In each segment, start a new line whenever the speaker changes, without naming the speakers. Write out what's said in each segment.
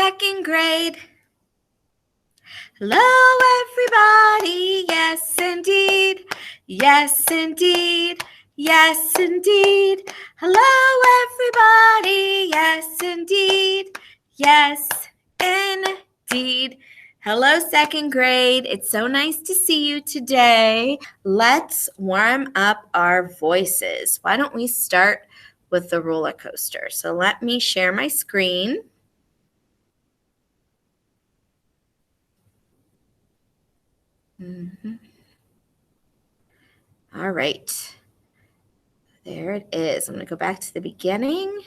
second grade. Hello, everybody. Yes, indeed. Yes, indeed. Yes, indeed. Hello, everybody. Yes, indeed. Yes, indeed. Hello, second grade. It's so nice to see you today. Let's warm up our voices. Why don't we start with the roller coaster? So let me share my screen. All right. There it is. I'm going to go back to the beginning.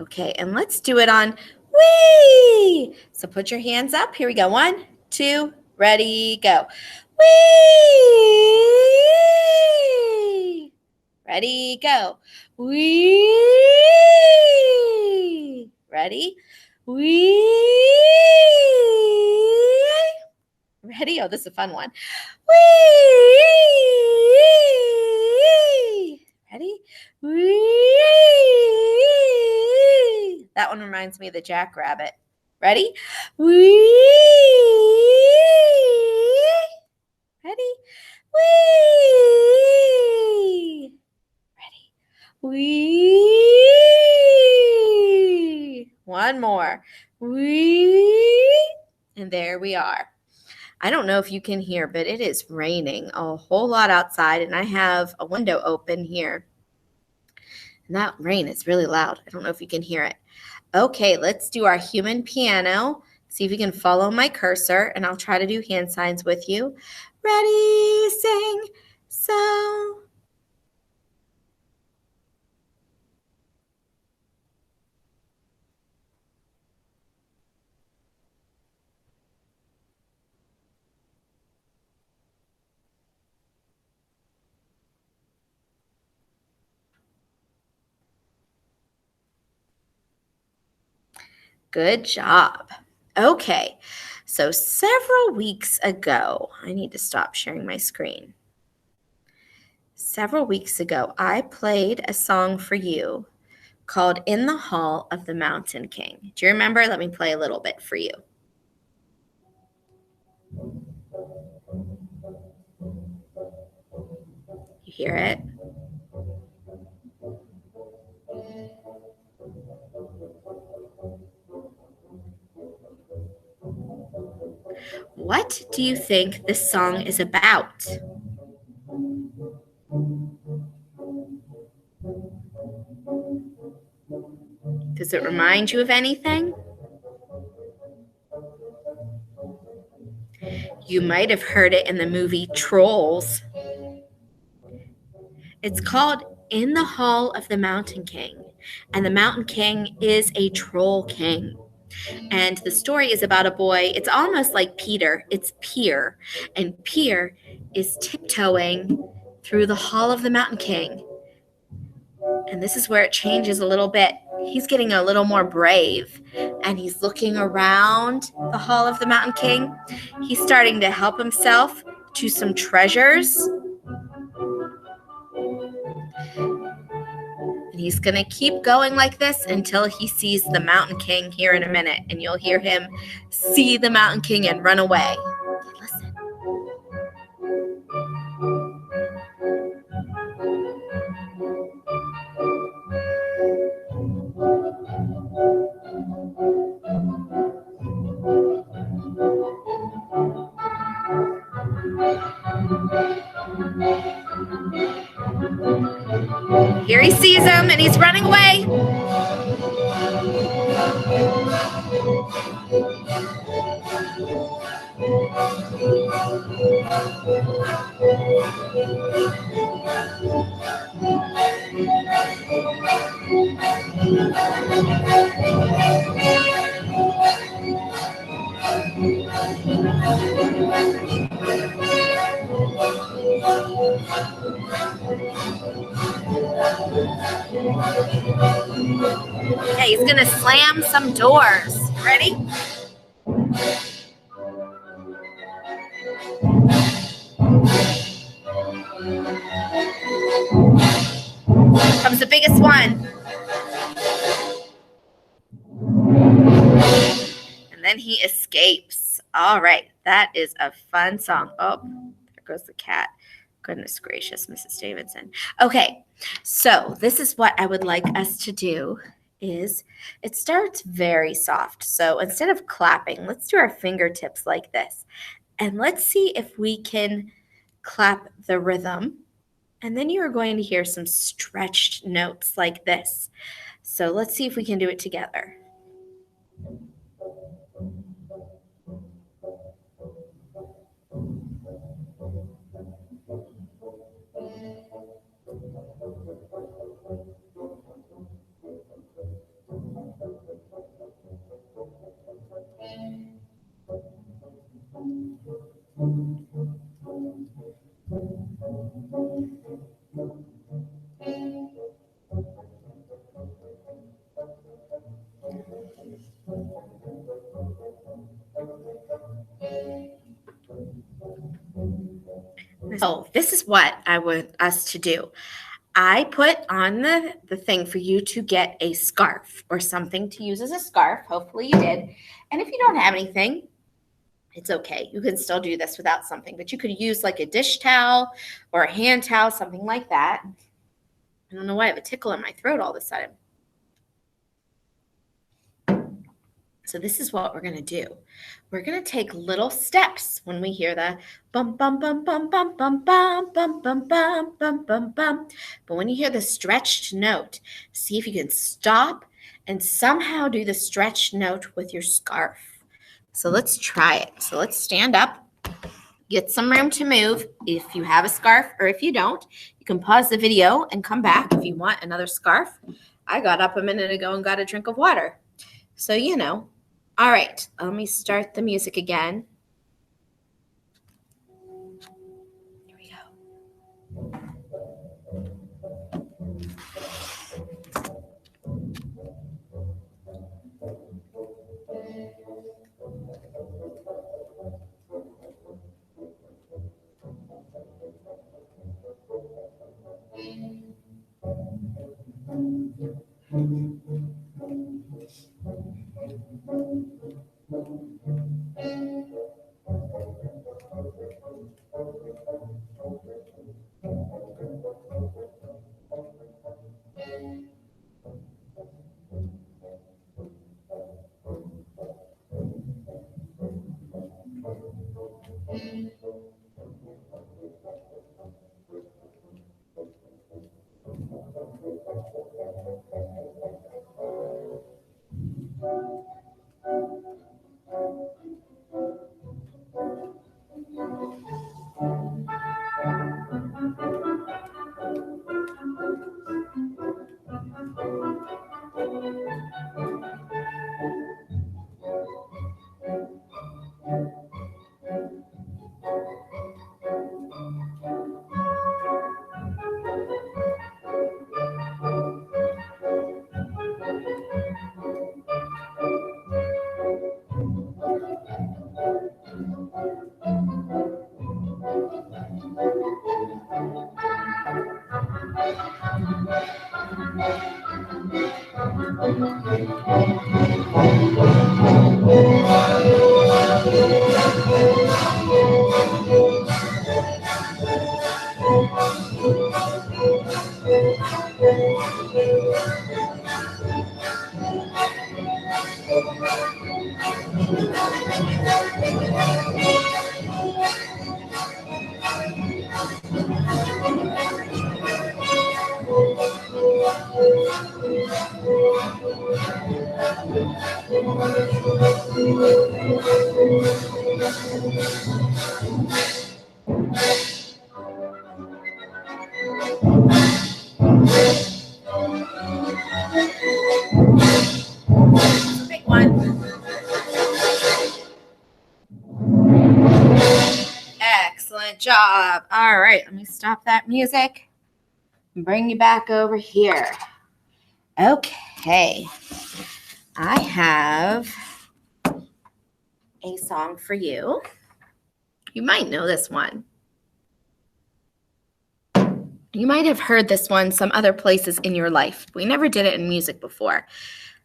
Okay, and let's do it on wee. So put your hands up. Here we go. 1, 2, ready, go. Wee. Ready, go. Wee. Ready? Wee. Ready? Oh, this is a fun one. Wee. Ready? Wee. That one reminds me of the jackrabbit. Ready? Wee. Ready? Wee. Ready? Wee. One more. Wee. And there we are. I don't know if you can hear, but it is raining a whole lot outside, and I have a window open here. And that rain is really loud. I don't know if you can hear it. Okay, let's do our human piano. See if you can follow my cursor, and I'll try to do hand signs with you. Ready, sing, so. Good job. Okay, so several weeks ago, I need to stop sharing my screen. Several weeks ago, I played a song for you called In the Hall of the Mountain King. Do you remember? Let me play a little bit for you. You hear it? What do you think this song is about? Does it remind you of anything? You might have heard it in the movie Trolls. It's called In the Hall of the Mountain King, and the Mountain King is a troll king. And the story is about a boy. It's almost like Peter. It's Pier, and Pier is tiptoeing through the Hall of the Mountain King. And this is where it changes a little bit. He's getting a little more brave, and he's looking around the Hall of the Mountain King. He's starting to help himself to some treasures. And he's going to keep going like this until he sees the Mountain King here in a minute. And you'll hear him see the Mountain King and run away. Listen. Here he sees him, and he's running away. Okay, he's going to slam some doors. Ready? Comes the biggest one. All right. That is a fun song. Oh, there goes the cat. Goodness gracious, Mrs. Davidson. Okay. So this is what I would like us to do is it starts very soft. So instead of clapping, let's do our fingertips like this. And let's see if we can clap the rhythm. And then you are going to hear some stretched notes like this. So let's see if we can do it together. So this is what I want us to do. I put on the thing for you to get a scarf or something to use as a scarf. Hopefully you did. And if you don't have anything, it's okay. You can still do this without something, but you could use like a dish towel or a hand towel, something like that. I don't know why I have a tickle in my throat all of a sudden. So this is what we're going to do. We're going to take little steps when we hear the bum, bum, bum, bum, bum, bum, bum, bum, bum, bum, bum, bum, bum. But when you hear the stretched note, see if you can stop and somehow do the stretched note with your scarf. So let's try it. So let's stand up, get some room to move if you have a scarf, or if you don't, you can pause the video and come back if you want another scarf. I got up a minute ago and got a drink of water. So, you know. All right, let me start the music again. Here we go. Big one. Excellent job. All right, let me stop that music and bring you back over here. Okay, I have a song for you. You might know this one. You might have heard this one some other places in your life. We never did it in music before.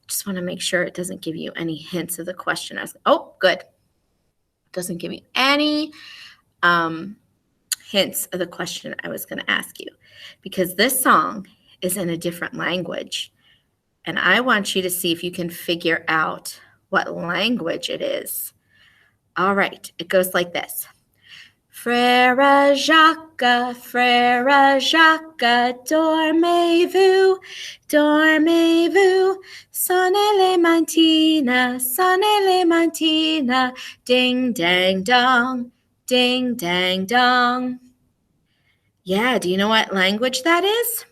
Just want to make sure it doesn't give you any hints of the question. Oh, good. Doesn't give you any hints of the question I was going to ask you, because this song is in a different language. And I want you to see if you can figure out what language it is. All right, it goes like this. Frère Jacques, dormez-vous, dormez-vous, sonnez les matines, ding, dang, dong, ding, dang, dong. Yeah, do you know what language that is?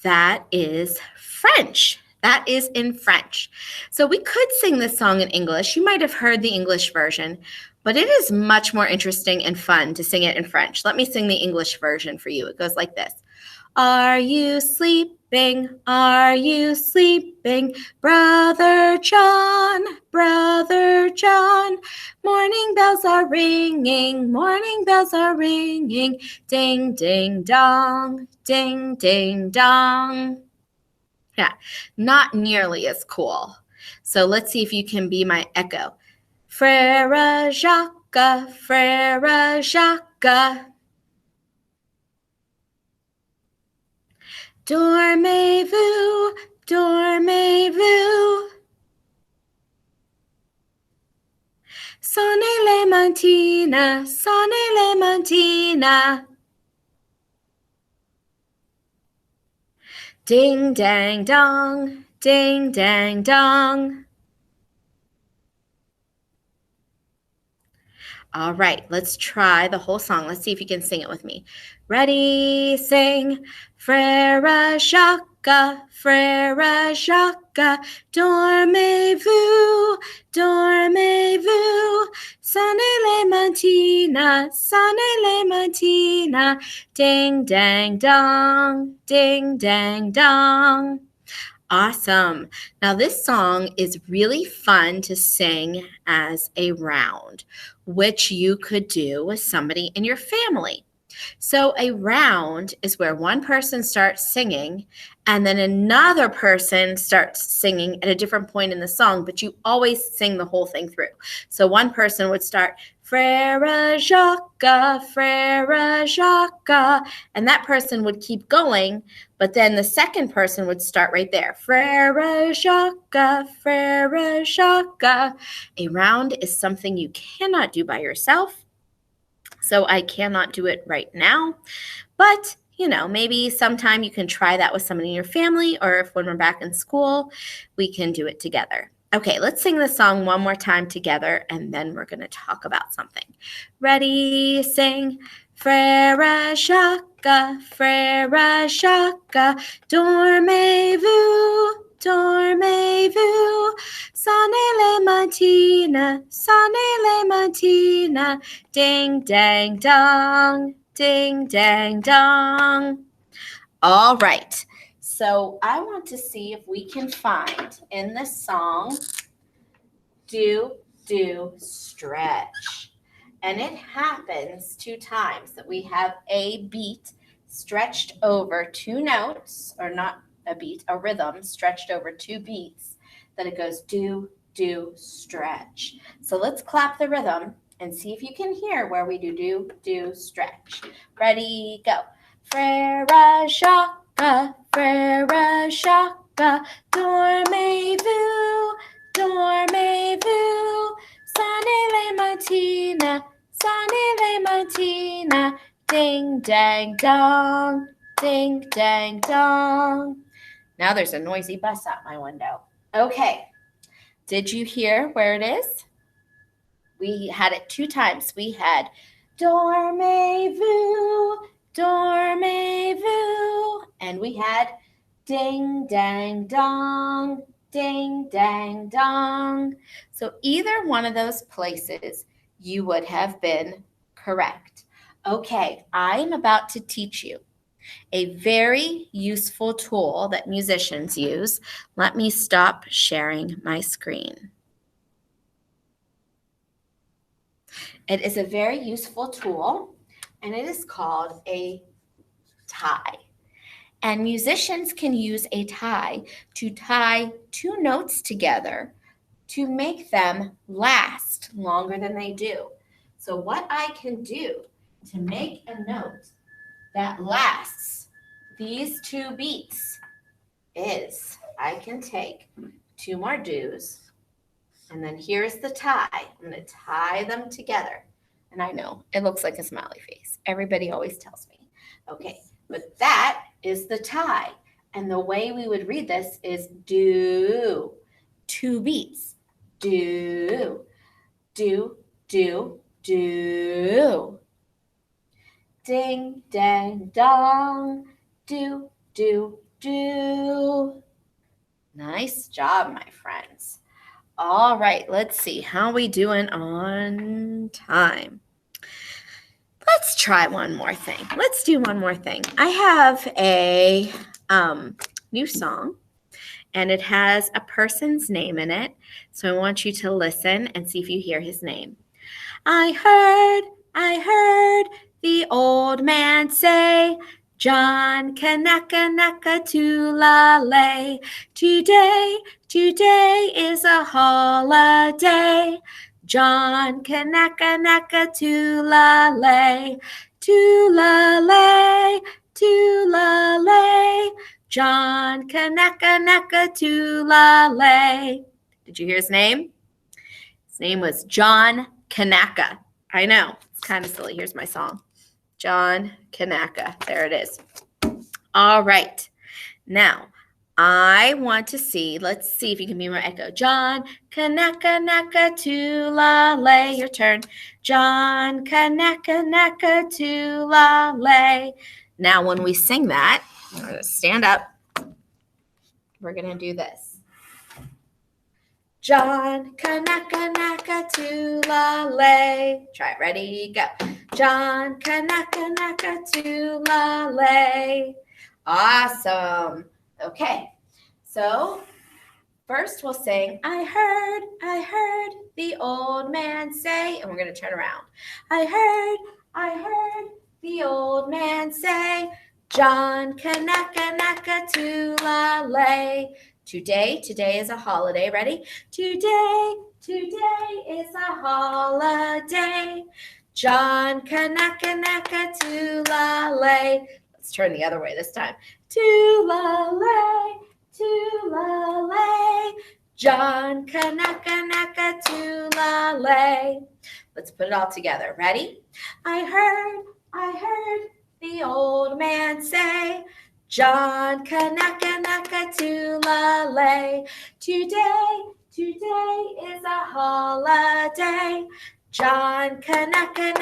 That is French. That is in French. So we could sing this song in English. You might have heard the English version, but it is much more interesting and fun to sing it in French. Let me sing the English version for you. It goes like this. Are you sleeping? Are you sleeping? Brother John, Brother John. Morning bells are ringing, morning bells are ringing. Ding, ding, dong, ding, ding, dong. Yeah, not nearly as cool. So let's see if you can be my echo. Frère Jacques, Frère Jacques. Dormez-vous, dormez-vous. Sonnez les matines. Ding, dang, dong, ding, dang, dong. All right, let's try the whole song. Let's see if you can sing it with me. Ready, sing. Frère Jacques, Frère Jacques, dormez-vous, dormez-vous. Sonnez les matines, ding, dang, dong, ding, dang, dong. Awesome. Now, this song is really fun to sing as a round, which you could do with somebody in your family. So a round is where one person starts singing and then another person starts singing at a different point in the song, but you always sing the whole thing through. So one person would start, Frère Jacques, and that person would keep going, but then the second person would start right there. Frère Jacques. A round is something you cannot do by yourself. So I cannot do it right now, but maybe sometime you can try that with somebody in your family, or if when we're back in school, we can do it together. Okay, let's sing the song one more time together, and then we're going to talk about something. Ready, sing. Frère Jacques, dormez-vous, dormez-vous. Sonnez les matines, ding, dang, dong, ding, dang, dong. All right. So I want to see if we can find in this song, do, stretch. And it happens 2 times that we have a beat stretched over 2 notes, or not a beat, a rhythm stretched over 2 beats, that it goes do, stretch. So let's clap the rhythm and see if you can hear where we do, stretch. Ready, go. Frère Jacques, dormez-vous, dormez-vous. Sonnez les matines, ding, dang, dong, ding, dang, dong. Now there's a noisy bus out my window. Okay, did you hear where it is? We had it 2 times. We had dormez-vous, dormez-vous, and we had ding, dang, dong, ding, dang, dong. So either one of those places, you would have been correct. Okay, I'm about to teach you a very useful tool that musicians use. Let me stop sharing my screen. It is a very useful tool, and it is called a tie. And musicians can use a tie to tie 2 notes together to make them last longer than they do. So what I can do to make a note that lasts these 2 beats is I can take 2 more do's, and then here's the tie. I'm going to tie them together. And I know it looks like a smiley face. Everybody always tells me. Okay, but that is the tie. And the way we would read this is do. 2 beats. Do, do, do, do. Ding, dang, dong. Do, do, do. Nice job, my friends. All right, let's see. How we doing on time? Let's try one more thing. Let's do one more thing. I have a new song, and it has a person's name in it. So I want you to listen and see if you hear his name. I heard the old man say, John Kanaka Tulale. Today is a holiday. John Kanaka Tulale. Tulale, tulale. John Kanaka Tulale. Did you hear his name? His name was John Kanaka. I know, it's kind of silly. Here's my song. John Kanaka. There it is. All right. Now, I want to see, let's see if you can be more echo. John Kanaka Tulale. Your turn. John Kanaka Tulale. Now, when we sing that, we're going to stand up. We're going to do this. John Kanaka Tulale. Try it. Ready? Go. John Kanaka Tulale. Awesome. Okay. So first we'll sing, I heard the old man say, and we're going to turn around. I heard the old man say, John Kanaka Tulale. Today is a holiday. Ready? Today is a holiday. John Kanaka Tulale. Let's turn the other way this time. Tulale, tulale. John Kanaka Tulale. Let's put it all together. Ready? I heard the old man say, John Kanaka Tulale. Today is a holiday. John Kanaka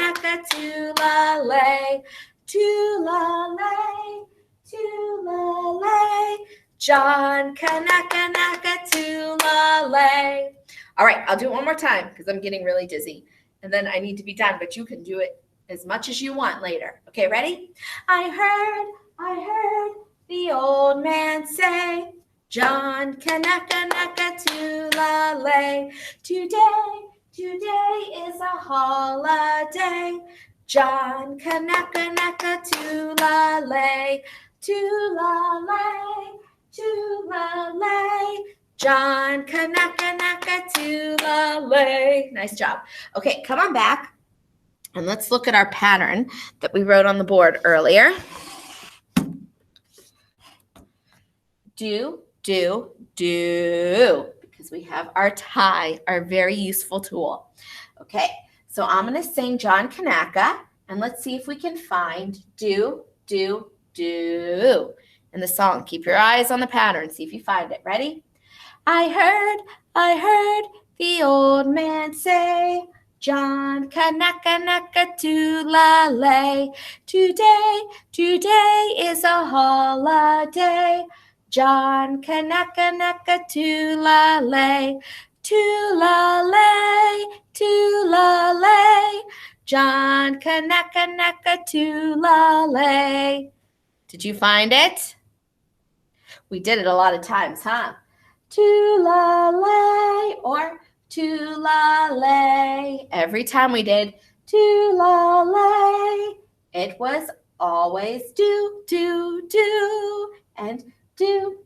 Tulale. Tulale, tulale. John Kanaka Tulale. All right, I'll do it one more time because I'm getting really dizzy. And then I need to be done, but you can do it as much as you want later. Okay, ready? I heard the old man say, John Kanaka Tulale. Today is a holiday. John Kanaka Tulale. Tulale, tulale. John Kanaka Tulale. Nice job. Okay, come on back. And let's look at our pattern that we wrote on the board earlier. Do, because we have our tie, our very useful tool. Okay, so I'm going to sing John Kanaka, and let's see if we can find do in the song. Keep your eyes on the pattern. See if you find it. Ready? I heard the old man say, John Kanaka Tulale. Today is a holiday. John Kanaka Tulale. Tulale, tulale. John Kanaka Tulale. Did you find it? We did it a lot of times, huh? Tulale or tulale. Every time we did tulale, it was always do, and do.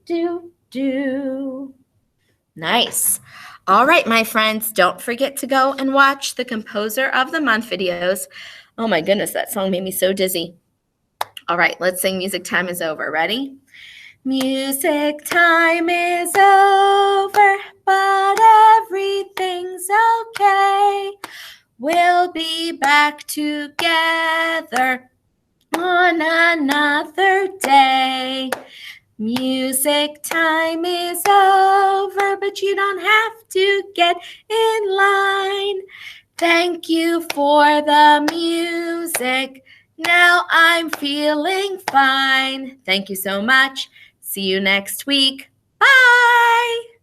Nice. All right, my friends, don't forget to go and watch the Composer of the Month videos. Oh my goodness, that song made me so dizzy. All right, let's sing Music Time is Over. Ready? Music time is over, but everything's okay. We'll be back together on another day. Music time is over, but you don't have to get in line. Thank you for the music. Now I'm feeling fine. Thank you so much. See you next week. Bye.